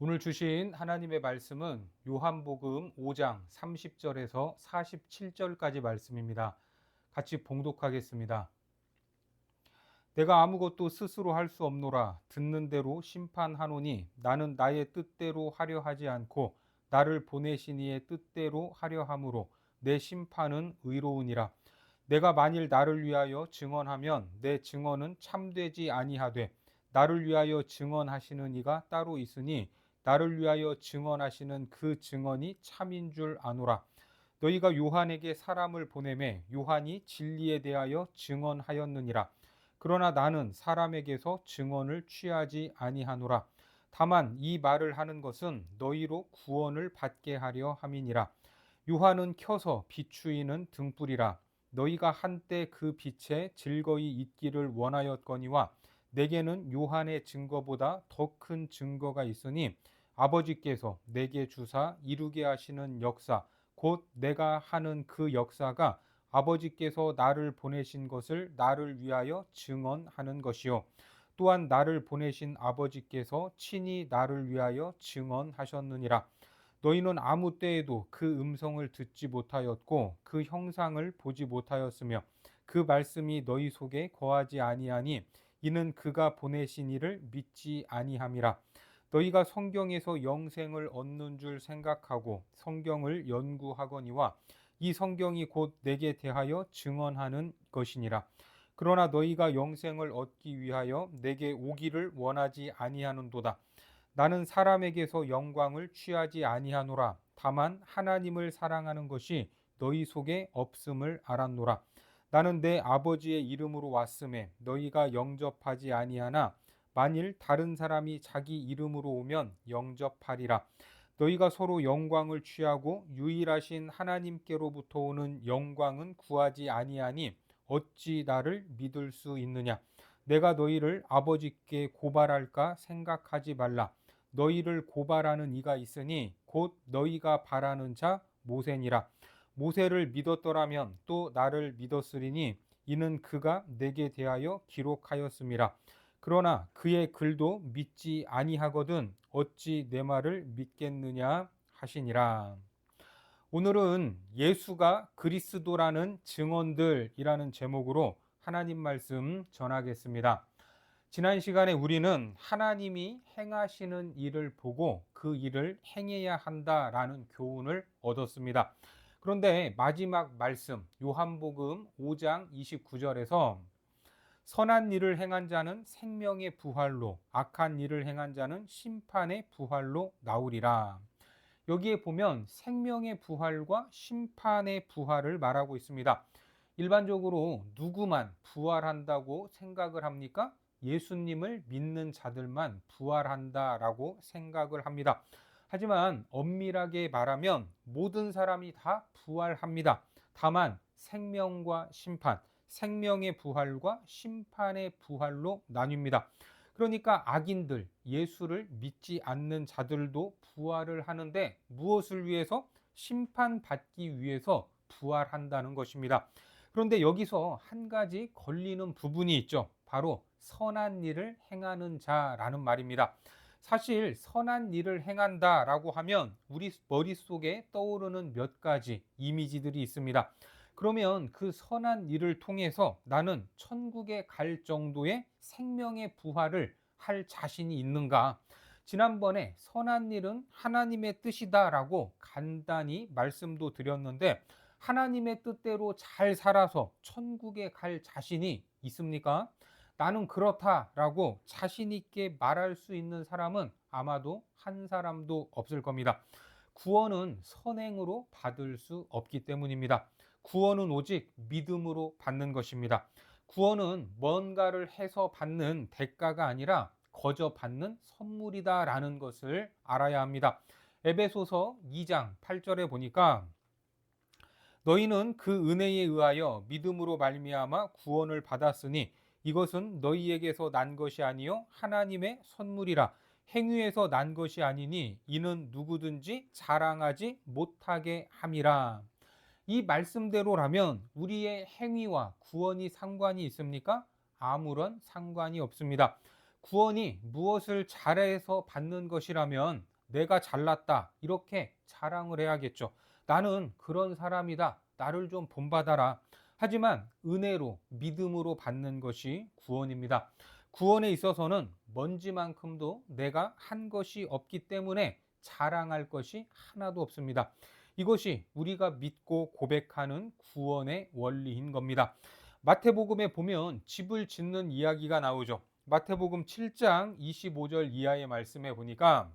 오늘 주신 하나님의 말씀은 요한복음 5장 30절에서 47절까지 말씀입니다. 같이 봉독하겠습니다. 내가 아무것도 스스로 할 수 없노라. 듣는 대로 심판하노니 나는 나의 뜻대로 하려 하지 않고 나를 보내신 이의 뜻대로 하려 함으로 내 심판은 의로우니라. 내가 만일 나를 위하여 증언하면 내 증언은 참되지 아니하되 나를 위하여 증언하시는 이가 따로 있으니 나를 위하여 증언하시는 그 증언이 참인 줄 아노라. 너희가 요한에게 사람을 보내매 요한이 진리에 대하여 증언하였느니라. 그러나 나는 사람에게서 증언을 취하지 아니하노라. 다만 이 말을 하는 것은 너희로 구원을 받게 하려 함이니라. 요한은 켜서 비추이는 등불이라. 너희가 한때 그 빛에 즐거이 있기를 원하였거니와 내게는 요한의 증거보다 더 큰 증거가 있으니 아버지께서 내게 주사 이루게 하시는 역사 곧 내가 하는 그 역사가 아버지께서 나를 보내신 것을 나를 위하여 증언하는 것이요 또한 나를 보내신 아버지께서 친히 나를 위하여 증언하셨느니라. 너희는 아무 때에도 그 음성을 듣지 못하였고 그 형상을 보지 못하였으며 그 말씀이 너희 속에 거하지 아니하니 이는 그가 보내신 이를 믿지 아니함이라. 너희가 성경에서 영생을 얻는 줄 생각하고 성경을 연구하거니와 이 성경이 곧 내게 대하여 증언하는 것이니라. 그러나 너희가 영생을 얻기 위하여 내게 오기를 원하지 아니하는도다. 나는 사람에게서 영광을 취하지 아니하노라. 다만 하나님을 사랑하는 것이 너희 속에 없음을 알았노라. 나는 내 아버지의 이름으로 왔음에 너희가 영접하지 아니하나 만일 다른 사람이 자기 이름으로 오면 영접하리라. 너희가 서로 영광을 취하고 유일하신 하나님께로부터 오는 영광은 구하지 아니하니 어찌 나를 믿을 수 있느냐. 내가 너희를 아버지께 고발할까 생각하지 말라. 너희를 고발하는 이가 있으니 곧 너희가 바라는 자 모세니라. 모세를 믿었더라면 또 나를 믿었으리니 이는 그가 내게 대하여 기록하였음이라. 그러나 그의 글도 믿지 아니하거든 어찌 내 말을 믿겠느냐 하시니라. 오늘은 예수가 그리스도라는 증언들이라는 제목으로 하나님 말씀 전하겠습니다. 지난 시간에 우리는 하나님이 행하시는 일을 보고 그 일을 행해야 한다라는 교훈을 얻었습니다. 그런데 마지막 말씀 요한복음 5장 29절에서 선한 일을 행한 자는 생명의 부활로 악한 일을 행한 자는 심판의 부활로 나오리라. 여기에 보면 생명의 부활과 심판의 부활을 말하고 있습니다. 일반적으로 누구만 부활한다고 생각을 합니까? 예수님을 믿는 자들만 부활한다라고 생각을 합니다. 하지만 엄밀하게 말하면 모든 사람이 다 부활합니다. 다만 생명과 심판, 생명의 부활과 심판의 부활로 나뉩니다. 그러니까 악인들, 예수를 믿지 않는 자들도 부활을 하는데 무엇을 위해서? 심판받기 위해서 부활한다는 것입니다. 그런데 여기서 한 가지 걸리는 부분이 있죠. 바로 선한 일을 행하는 자라는 말입니다. 사실 선한 일을 행한다라고 하면 우리 머릿속에 떠오르는 몇 가지 이미지들이 있습니다. 그러면 그 선한 일을 통해서 나는 천국에 갈 정도의 생명의 부활을 할 자신이 있는가? 지난번에 선한 일은 하나님의 뜻이다라고 간단히 말씀도 드렸는데 하나님의 뜻대로 잘 살아서 천국에 갈 자신이 있습니까? 나는 그렇다라고 자신 있게 말할 수 있는 사람은 아마도 한 사람도 없을 겁니다. 구원은 선행으로 받을 수 없기 때문입니다. 구원은 오직 믿음으로 받는 것입니다. 구원은 뭔가를 해서 받는 대가가 아니라 거저 받는 선물이다라는 것을 알아야 합니다. 에베소서 2장 8절에 보니까 너희는 그 은혜에 의하여 믿음으로 말미암아 구원을 받았으니 이것은 너희에게서 난 것이 아니요 하나님의 선물이라. 행위에서 난 것이 아니니 이는 누구든지 자랑하지 못하게 함이라. 이 말씀대로라면 우리의 행위와 구원이 상관이 있습니까? 아무런 상관이 없습니다. 구원이 무엇을 잘해서 받는 것이라면 내가 잘났다 이렇게 자랑을 해야겠죠. 나는 그런 사람이다. 나를 좀 본받아라. 하지만 은혜로 믿음으로 받는 것이 구원입니다. 구원에 있어서는 먼지만큼도 내가 한 것이 없기 때문에 자랑할 것이 하나도 없습니다. 이것이 우리가 믿고 고백하는 구원의 원리인 겁니다. 마태복음에 보면 집을 짓는 이야기가 나오죠. 마태복음 7장 25절 이하의 말씀에 보니까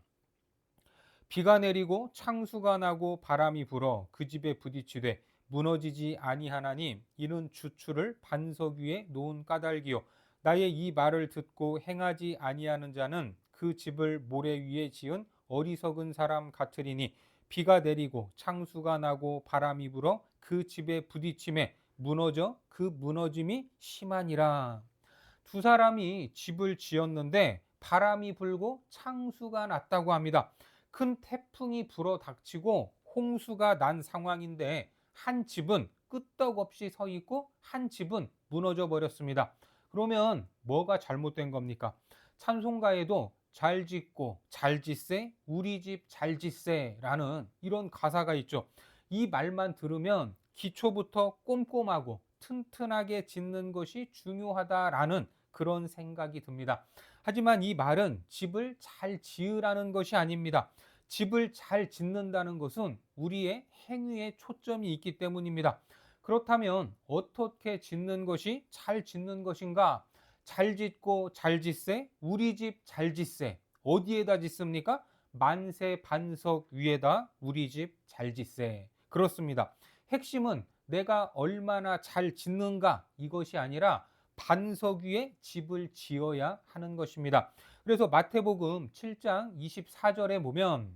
비가 내리고 창수가 나고 바람이 불어 그 집에 부딪히되 무너지지 아니하나니 이는 주추를 반석 위에 놓은 까닭이요 나의 이 말을 듣고 행하지 아니하는 자는 그 집을 모래 위에 지은 어리석은 사람 같으리니 비가 내리고 창수가 나고 바람이 불어 그 집에 부딪힘에 무너져 그 무너짐이 심하니라. 두 사람이 집을 지었는데 바람이 불고 창수가 났다고 합니다. 큰 태풍이 불어 닥치고 홍수가 난 상황인데 한 집은 끄떡없이 서 있고 한 집은 무너져 버렸습니다. 그러면 뭐가 잘못된 겁니까? 찬송가에도 잘 짓고 잘 짓세 우리 집 잘 짓세라는 이런 가사가 있죠. 이 말만 들으면 기초부터 꼼꼼하고 튼튼하게 짓는 것이 중요하다라는 그런 생각이 듭니다. 하지만 이 말은 집을 잘 지으라는 것이 아닙니다. 집을 잘 짓는다는 것은 우리의 행위에 초점이 있기 때문입니다. 그렇다면 어떻게 짓는 것이 잘 짓는 것인가? 잘 짓고 잘 짓세, 우리 집 잘 짓세. 어디에다 짓습니까? 만세 반석 위에다 우리 집 잘 짓세. 그렇습니다. 핵심은 내가 얼마나 잘 짓는가 이것이 아니라 반석 위에 집을 지어야 하는 것입니다. 그래서 마태복음 7장 24절에 보면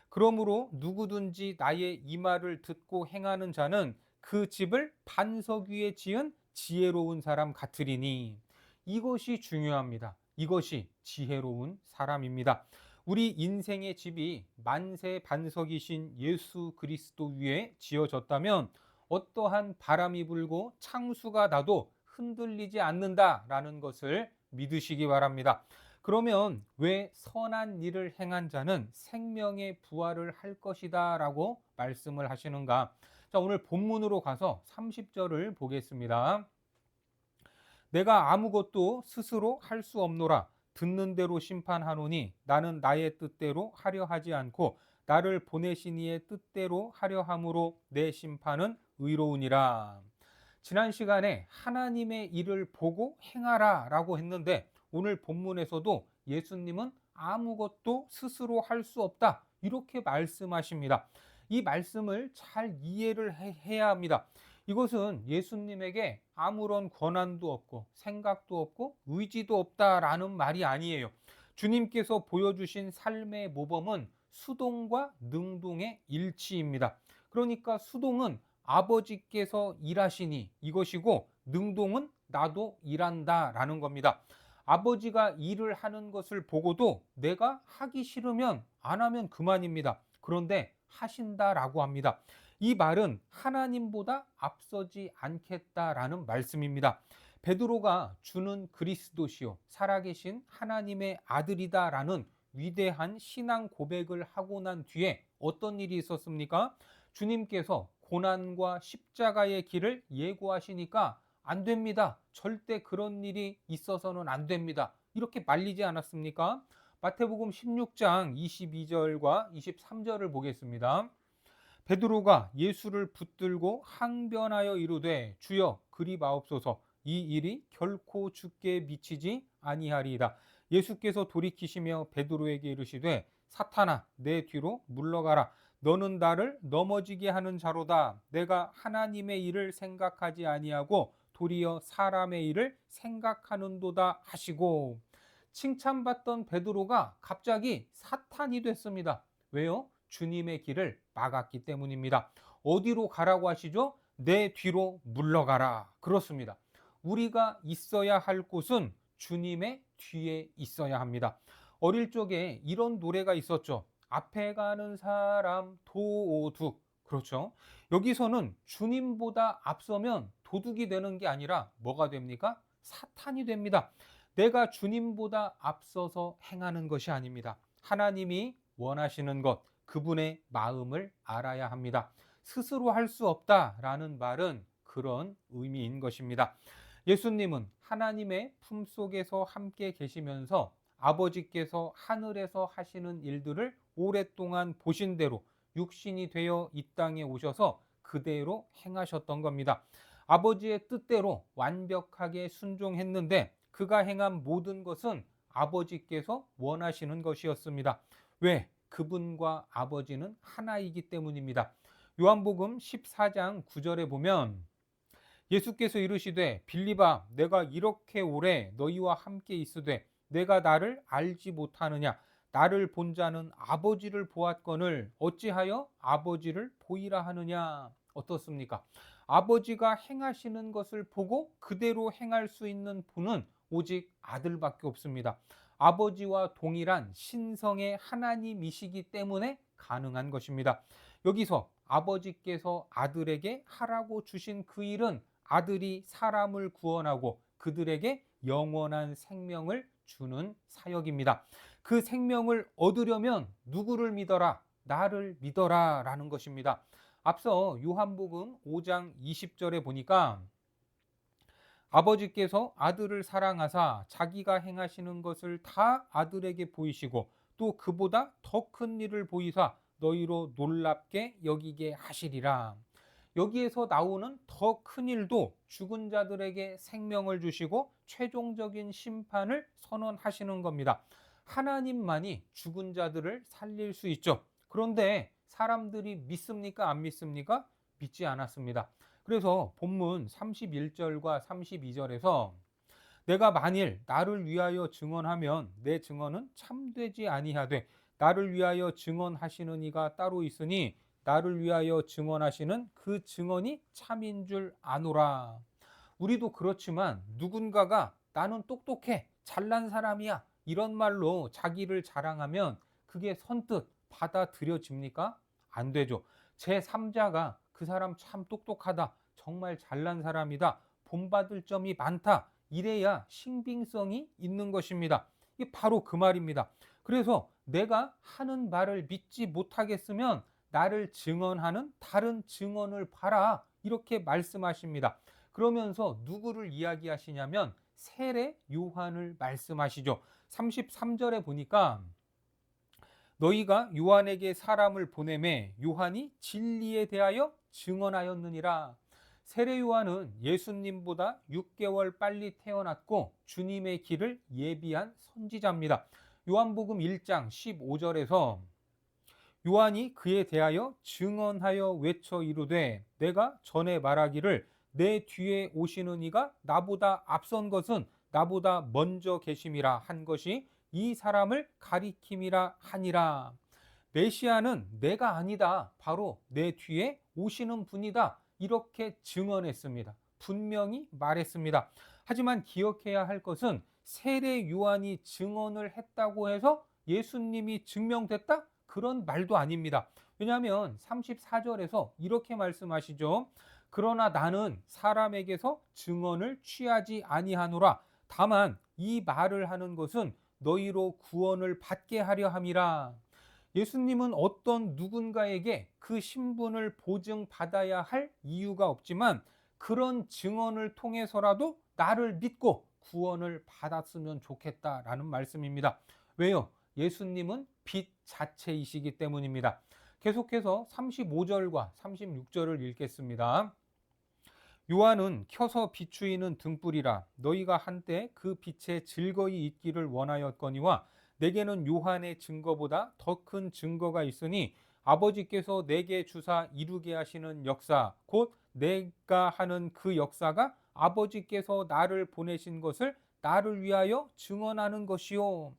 그러므로 누구든지 나의 이 말을 듣고 행하는 자는 그 집을 반석 위에 지은 지혜로운 사람 같으리니 이것이 중요합니다. 이것이 지혜로운 사람입니다. 우리 인생의 집이 만세 반석이신 예수 그리스도 위에 지어졌다면 어떠한 바람이 불고 창수가 나도 흔들리지 않는다라는 것을 믿으시기 바랍니다. 그러면 왜 선한 일을 행한 자는 생명의 부활을 할 것이다 라고 말씀을 하시는가? 자, 오늘 본문으로 가서 30절을 보겠습니다. 내가 아무것도 스스로 할 수 없노라. 듣는 대로 심판하노니 나는 나의 뜻대로 하려 하지 않고 나를 보내신 이의 뜻대로 하려 함으로 내 심판은 의로우니라. 지난 시간에 하나님의 일을 보고 행하라 라고 했는데 오늘 본문에서도 예수님은 아무것도 스스로 할 수 없다 이렇게 말씀하십니다. 이 말씀을 잘 이해를 해야 합니다. 이것은 예수님에게 아무런 권한도 없고 생각도 없고 의지도 없다라는 말이 아니에요. 주님께서 보여주신 삶의 모범은 수동과 능동의 일치입니다. 그러니까 수동은 아버지께서 일하시니 이것이고 능동은 나도 일한다라는 겁니다. 아버지가 일을 하는 것을 보고도 내가 하기 싫으면 안 하면 그만입니다. 그런데 하신다라고 합니다. 이 말은 하나님보다 앞서지 않겠다라는 말씀입니다. 베드로가 주는 그리스도시요 살아계신 하나님의 아들이다라는 위대한 신앙 고백을 하고 난 뒤에 어떤 일이 있었습니까? 주님께서 고난과 십자가의 길을 예고하시니까 안 됩니다. 절대 그런 일이 있어서는 안 됩니다. 이렇게 말리지 않았습니까? 마태복음 16장 22절과 23절을 보겠습니다. 베드로가 예수를 붙들고 항변하여 이르되 주여 그리 마옵소서 이 일이 결코 주께 미치지 아니하리이다. 예수께서 돌이키시며 베드로에게 이르시되 사탄아 내 뒤로 물러가라. 너는 나를 넘어지게 하는 자로다. 내가 하나님의 일을 생각하지 아니하고 도리어 사람의 일을 생각하는도다 하시고 칭찬받던 베드로가 갑자기 사탄이 됐습니다. 왜요? 주님의 길을 막았기 때문입니다. 어디로 가라고 하시죠? 내 뒤로 물러가라. 그렇습니다. 우리가 있어야 할 곳은 주님의 뒤에 있어야 합니다. 어릴 적에 이런 노래가 있었죠. 앞에 가는 사람 도둑. 그렇죠. 여기서는 주님보다 앞서면 도둑이 되는 게 아니라 뭐가 됩니까? 사탄이 됩니다. 내가 주님보다 앞서서 행하는 것이 아닙니다. 하나님이 원하시는 것, 그분의 마음을 알아야 합니다. 스스로 할 수 없다라는 말은 그런 의미인 것입니다. 예수님은 하나님의 품속에서 함께 계시면서 아버지께서 하늘에서 하시는 일들을 오랫동안 보신 대로 육신이 되어 이 땅에 오셔서 그대로 행하셨던 겁니다. 아버지의 뜻대로 완벽하게 순종했는데 그가 행한 모든 것은 아버지께서 원하시는 것이었습니다. 왜? 그분과 아버지는 하나이기 때문입니다. 요한복음 14장 9절에 보면 예수께서 이르시되 빌립아 내가 이렇게 오래 너희와 함께 있으되 내가 나를 알지 못하느냐 나를 본 자는 아버지를 보았거늘 어찌하여 아버지를 보이라 하느냐. 어떻습니까? 아버지가 행하시는 것을 보고 그대로 행할 수 있는 분은 오직 아들밖에 없습니다. 아버지와 동일한 신성의 하나님이시기 때문에 가능한 것입니다. 여기서 아버지께서 아들에게 하라고 주신 그 일은 아들이 사람을 구원하고 그들에게 영원한 생명을 주는 사역입니다. 그 생명을 얻으려면 누구를 믿어라? 나를 믿어라 라는 것입니다. 앞서 요한복음 5장 20절에 보니까 아버지께서 아들을 사랑하사 자기가 행하시는 것을 다 아들에게 보이시고 또 그보다 더 큰 일을 보이사 너희로 놀랍게 여기게 하시리라. 여기에서 나오는 더 큰 일도 죽은 자들에게 생명을 주시고 최종적인 심판을 선언하시는 겁니다. 하나님만이 죽은 자들을 살릴 수 있죠. 그런데 사람들이 믿습니까? 안 믿습니까? 믿지 않았습니다. 그래서 본문 31절과 32절에서 내가 만일 나를 위하여 증언하면 내 증언은 참되지 아니하되 나를 위하여 증언하시는 이가 따로 있으니 나를 위하여 증언하시는 그 증언이 참인 줄 아노라. 우리도 그렇지만 누군가가 나는 똑똑해, 잘난 사람이야 이런 말로 자기를 자랑하면 그게 선뜻 받아들여집니까? 안 되죠. 제3자가 그 사람 참 똑똑하다, 정말 잘난 사람이다, 본받을 점이 많다 이래야 신빙성이 있는 것입니다. 이게 바로 그 말입니다. 그래서 내가 하는 말을 믿지 못하겠으면 나를 증언하는 다른 증언을 봐라 이렇게 말씀하십니다. 그러면서 누구를 이야기하시냐면 세례 요한을 말씀하시죠. 33절에 보니까 너희가 요한에게 사람을 보내매 요한이 진리에 대하여 증언하였느니라. 세례 요한은 예수님보다 6개월 빨리 태어났고 주님의 길을 예비한 선지자입니다. 요한복음 1장 15절에서 요한이 그에 대하여 증언하여 외쳐 이르되 내가 전에 말하기를 내 뒤에 오시는 이가 나보다 앞선 것은 나보다 먼저 계심이라 한 것이 이 사람을 가리킴이라 하니라. 메시아는 내가 아니다. 바로 내 뒤에 오시는 분이다. 이렇게 증언했습니다. 분명히 말했습니다. 하지만 기억해야 할 것은 세례 요한이 증언을 했다고 해서 예수님이 증명됐다? 그런 말도 아닙니다. 왜냐하면 34절에서 이렇게 말씀하시죠. 그러나 나는 사람에게서 증언을 취하지 아니하노라. 다만 이 말을 하는 것은 너희로 구원을 받게 하려 함이라. 예수님은 어떤 누군가에게 그 신분을 보증받아야 할 이유가 없지만 그런 증언을 통해서라도 나를 믿고 구원을 받았으면 좋겠다라는 말씀입니다. 왜요? 예수님은 빛 자체이시기 때문입니다. 계속해서 35절과 36절을 읽겠습니다. 요한은 켜서 비추이는 등불이라 너희가 한때 그 빛에 즐거이 있기를 원하였거니와 내게는 요한의 증거보다 더 큰 증거가 있으니 아버지께서 내게 주사 이루게 하시는 역사 곧 내가 하는 그 역사가 아버지께서 나를 보내신 것을 나를 위하여 증언하는 것이요.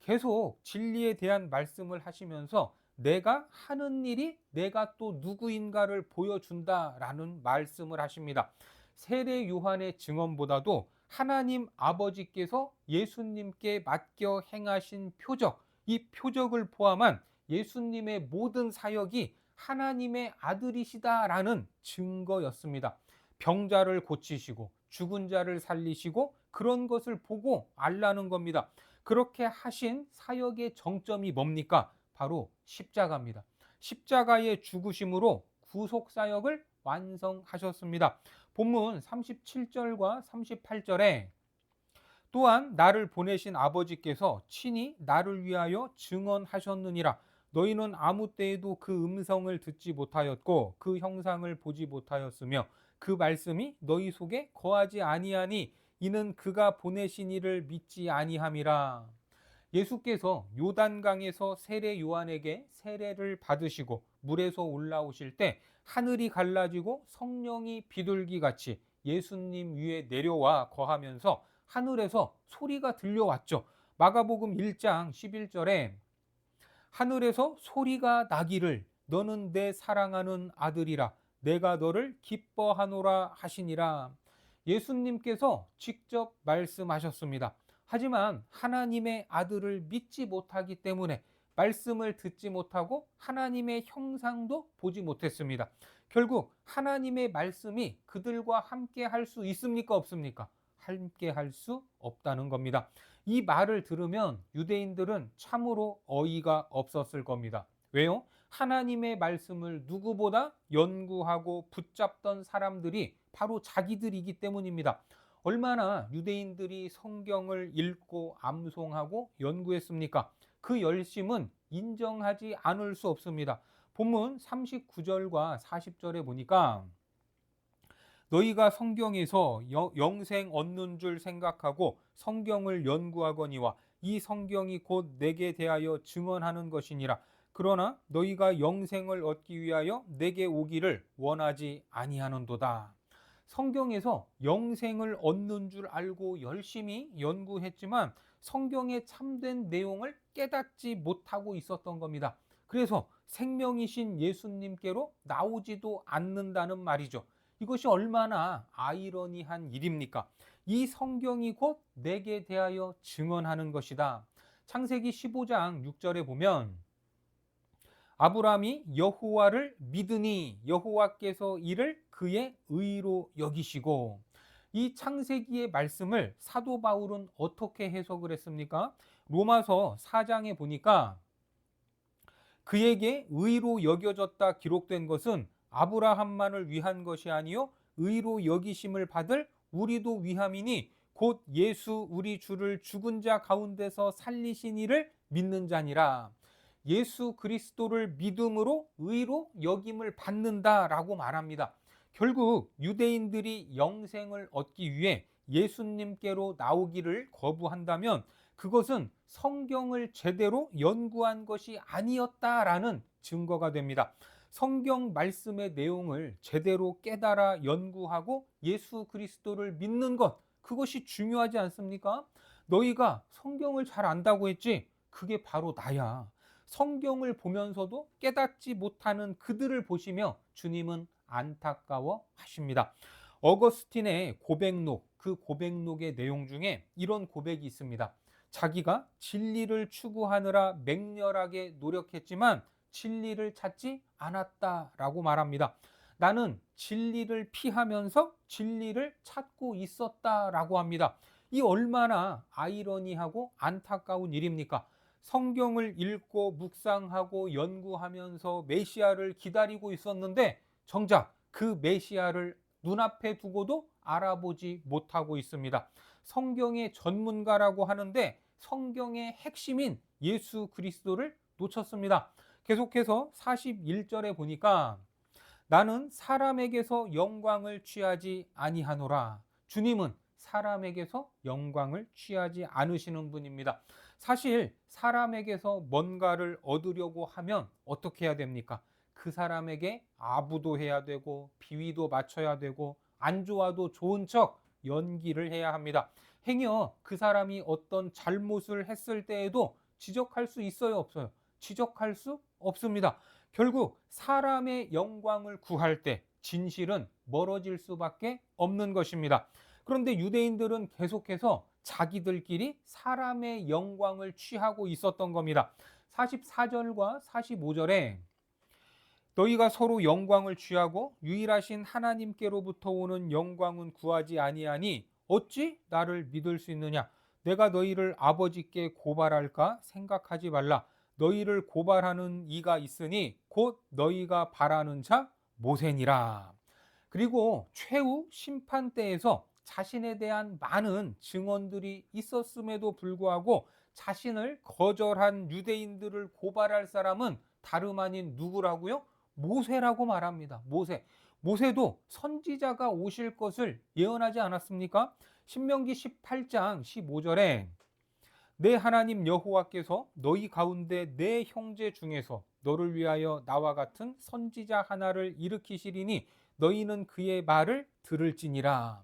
계속 진리에 대한 말씀을 하시면서 내가 하는 일이 내가 또 누구인가를 보여준다라는 말씀을 하십니다. 세례 요한의 증언보다도 하나님 아버지께서 예수님께 맡겨 행하신 표적, 이 표적을 포함한 예수님의 모든 사역이 하나님의 아들이시다라는 증거였습니다. 병자를 고치시고 죽은 자를 살리시고 그런 것을 보고 알라는 겁니다. 그렇게 하신 사역의 정점이 뭡니까? 바로 십자가입니다. 십자가의 죽으심으로 구속사역을 완성하셨습니다. 본문 37절과 38절에 또한 나를 보내신 아버지께서 친히 나를 위하여 증언하셨느니라. 너희는 아무 때에도 그 음성을 듣지 못하였고 그 형상을 보지 못하였으며 그 말씀이 너희 속에 거하지 아니하니 이는 그가 보내신 이를 믿지 아니함이라. 예수께서 요단강에서 세례 요한에게 세례를 받으시고 물에서 올라오실 때 하늘이 갈라지고 성령이 비둘기 같이 예수님 위에 내려와 거하면서 하늘에서 소리가 들려왔죠. 마가복음 1장 11절에 하늘에서 소리가 나기를 너는 내 사랑하는 아들이라 내가 너를 기뻐하노라 하시니라. 예수님께서 직접 말씀하셨습니다. 하지만 하나님의 아들을 믿지 못하기 때문에 말씀을 듣지 못하고 하나님의 형상도 보지 못했습니다. 결국 하나님의 말씀이 그들과 함께 할 수 있습니까? 없습니까? 함께 할 수 없다는 겁니다. 이 말을 들으면 유대인들은 참으로 어이가 없었을 겁니다. 왜요? 하나님의 말씀을 누구보다 연구하고 붙잡던 사람들이 바로 자기들이기 때문입니다. 얼마나 유대인들이 성경을 읽고 암송하고 연구했습니까? 그 열심은 인정하지 않을 수 없습니다. 본문 39절과 40절에 보니까 너희가 성경에서 영생 얻는 줄 생각하고 성경을 연구하거니와 이 성경이 곧 내게 대하여 증언하는 것이니라. 그러나 너희가 영생을 얻기 위하여 내게 오기를 원하지 아니하는도다. 성경에서 영생을 얻는 줄 알고 열심히 연구했지만 성경의 참된 내용을 깨닫지 못하고 있었던 겁니다. 그래서 생명이신 예수님께로 나오지도 않는다는 말이죠. 이것이 얼마나 아이러니한 일입니까? 이 성경이 곧 내게 대하여 증언하는 것이다. 창세기 15장 6절에 보면 아브라함이 여호와를 믿으니 여호와께서 이를 그의 의로 여기시고, 이 창세기의 말씀을 사도 바울은 어떻게 해석을 했습니까? 로마서 4장에 보니까 그에게 의로 여겨졌다 기록된 것은 아브라함만을 위한 것이 아니요 의로 여기심을 받을 우리도 위함이니 곧 예수 우리 주를 죽은 자 가운데서 살리신 이를 믿는 자니라. 예수 그리스도를 믿음으로 의로 여김을 받는다라고 말합니다. 결국 유대인들이 영생을 얻기 위해 예수님께로 나오기를 거부한다면 그것은 성경을 제대로 연구한 것이 아니었다라는 증거가 됩니다. 성경 말씀의 내용을 제대로 깨달아 연구하고 예수 그리스도를 믿는 것, 그것이 중요하지 않습니까? 너희가 성경을 잘 안다고 했지? 그게 바로 나야. 성경을 보면서도 깨닫지 못하는 그들을 보시며 주님은 안타까워 하십니다. 어거스틴의 고백록, 그 고백록의 내용 중에 이런 고백이 있습니다. 자기가 진리를 추구하느라 맹렬하게 노력했지만 진리를 찾지 않았다라고 말합니다. 나는 진리를 피하면서 진리를 찾고 있었다라고 합니다. 이 얼마나 아이러니하고 안타까운 일입니까? 성경을 읽고 묵상하고 연구하면서 메시아를 기다리고 있었는데 정작 그 메시아를 눈앞에 두고도 알아보지 못하고 있습니다. 성경의 전문가라고 하는데 성경의 핵심인 예수 그리스도를 놓쳤습니다. 계속해서 41절에 보니까 나는 사람에게서 영광을 취하지 아니하노라. 주님은 사람에게서 영광을 취하지 않으시는 분입니다. 사실 사람에게서 뭔가를 얻으려고 하면 어떻게 해야 됩니까? 그 사람에게 아부도 해야 되고 비위도 맞춰야 되고 안 좋아도 좋은 척 연기를 해야 합니다. 행여 그 사람이 어떤 잘못을 했을 때에도 지적할 수 있어요, 없어요? 지적할 수 없습니다. 결국 사람의 영광을 구할 때 진실은 멀어질 수밖에 없는 것입니다. 그런데 유대인들은 계속해서 자기들끼리 사람의 영광을 취하고 있었던 겁니다. 44절과 45절에 너희가 서로 영광을 취하고 유일하신 하나님께로부터 오는 영광은 구하지 아니하니 어찌 나를 믿을 수 있느냐? 내가 너희를 아버지께 고발할까 생각하지 말라. 너희를 고발하는 이가 있으니 곧 너희가 바라는 자 모세니라. 그리고 최후 심판 때에서 자신에 대한 많은 증언들이 있었음에도 불구하고 자신을 거절한 유대인들을 고발할 사람은 다름 아닌 누구라고요? 모세라고 말합니다. 모세. 모세도 선지자가 오실 것을 예언하지 않았습니까? 신명기 18장 15절에 내 하나님 여호와께서 너희 가운데 내 형제 중에서 너를 위하여 나와 같은 선지자 하나를 일으키시리니 너희는 그의 말을 들을지니라.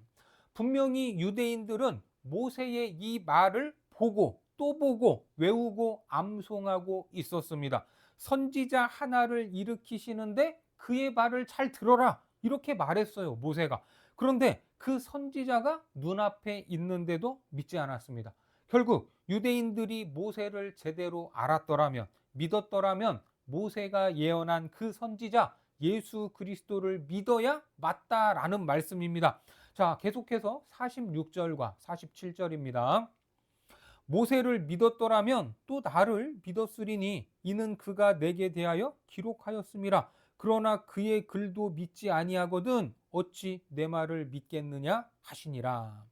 분명히 유대인들은 모세의 이 말을 보고 또 보고 외우고 암송하고 있었습니다. 선지자 하나를 일으키시는데 그의 말을 잘 들어라, 이렇게 말했어요, 모세가. 그런데 그 선지자가 눈앞에 있는데도 믿지 않았습니다. 결국 유대인들이 모세를 제대로 알았더라면, 믿었더라면 모세가 예언한 그 선지자 예수 그리스도를 믿어야 맞다라는 말씀입니다. 자, 계속해서 46절과 47절입니다. 모세를 믿었더라면 또 나를 믿었으리니 이는 그가 내게 대하여 기록하였음이라. 그러나 그의 글도 믿지 아니하거든 어찌 내 말을 믿겠느냐 하시니라.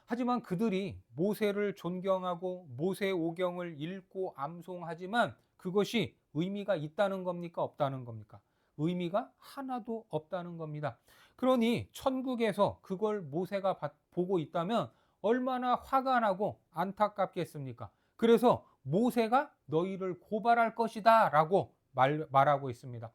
하지만 그들이 모세를 존경하고 모세 오경을 읽고 암송하지만 그것이 의미가 있다는 겁니까? 없다는 겁니까? 의미가 하나도 없다는 겁니다. 그러니 천국에서 그걸 모세가 보고 있다면 얼마나 화가 나고 안타깝겠습니까? 그래서 모세가 너희를 고발할 것이다 라고 말하고 있습니다.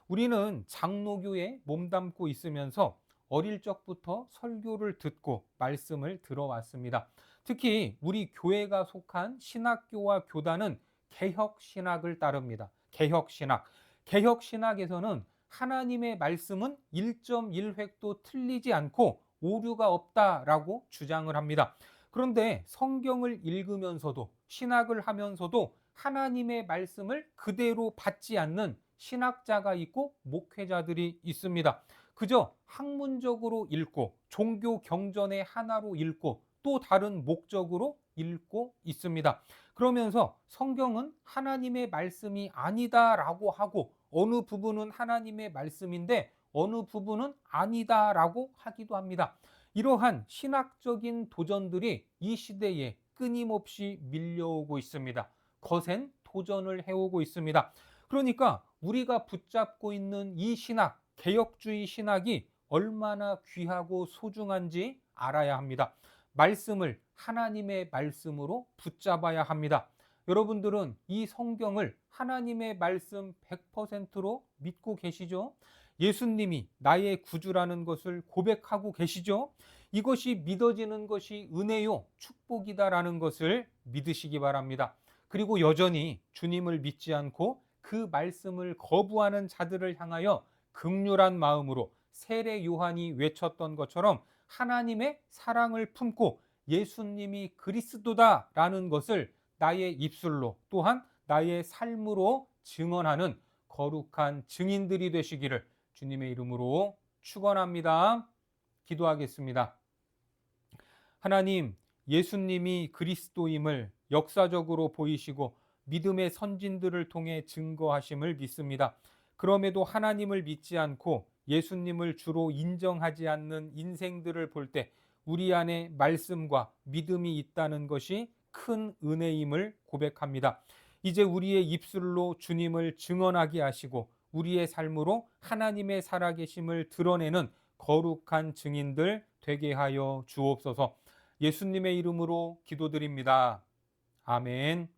우리는 장로교에 몸담고 있으면서 어릴 적부터 설교를 듣고 말씀을 들어왔습니다. 특히 우리 교회가 속한 신학교와 교단은 개혁신학을 따릅니다. 개혁신학. 개혁신학에서는 하나님의 말씀은 1.1획도 틀리지 않고 오류가 없다라고 주장을 합니다. 그런데 성경을 읽으면서도 신학을 하면서도 하나님의 말씀을 그대로 받지 않는 신학자가 있고 목회자들이 있습니다. 그저 학문적으로 읽고 종교 경전의 하나로 읽고 또 다른 목적으로 읽고 있습니다. 그러면서 성경은 하나님의 말씀이 아니다라고 하고 어느 부분은 하나님의 말씀인데 어느 부분은 아니다라고 하기도 합니다. 이러한 신학적인 도전들이 이 시대에 끊임없이 밀려오고 있습니다. 거센 도전을 해오고 있습니다. 그러니까 우리가 붙잡고 있는 이 신학, 개혁주의 신학이 얼마나 귀하고 소중한지 알아야 합니다. 말씀을 하나님의 말씀으로 붙잡아야 합니다. 여러분들은 이 성경을 하나님의 말씀 100%로 믿고 계시죠? 예수님이 나의 구주라는 것을 고백하고 계시죠? 이것이 믿어지는 것이 은혜요, 축복이다라는 것을 믿으시기 바랍니다. 그리고 여전히 주님을 믿지 않고 그 말씀을 거부하는 자들을 향하여 긍휼한 마음으로 세례 요한이 외쳤던 것처럼 하나님의 사랑을 품고 예수님이 그리스도다라는 것을 나의 입술로 또한 나의 삶으로 증언하는 거룩한 증인들이 되시기를 주님의 이름으로 축원합니다. 기도하겠습니다. 하나님, 예수님이 그리스도임을 역사적으로 보이시고 믿음의 선진들을 통해 증거하심을 믿습니다. 그럼에도 하나님을 믿지 않고 예수님을 주로 인정하지 않는 인생들을 볼 때 우리 안에 말씀과 믿음이 있다는 것이 큰 은혜임을 고백합니다. 이제 우리의 입술로 주님을 증언하게 하시고 우리의 삶으로 하나님의 살아계심을 드러내는 거룩한 증인들 되게 하여 주옵소서. 예수님의 이름으로 기도드립니다. 아멘.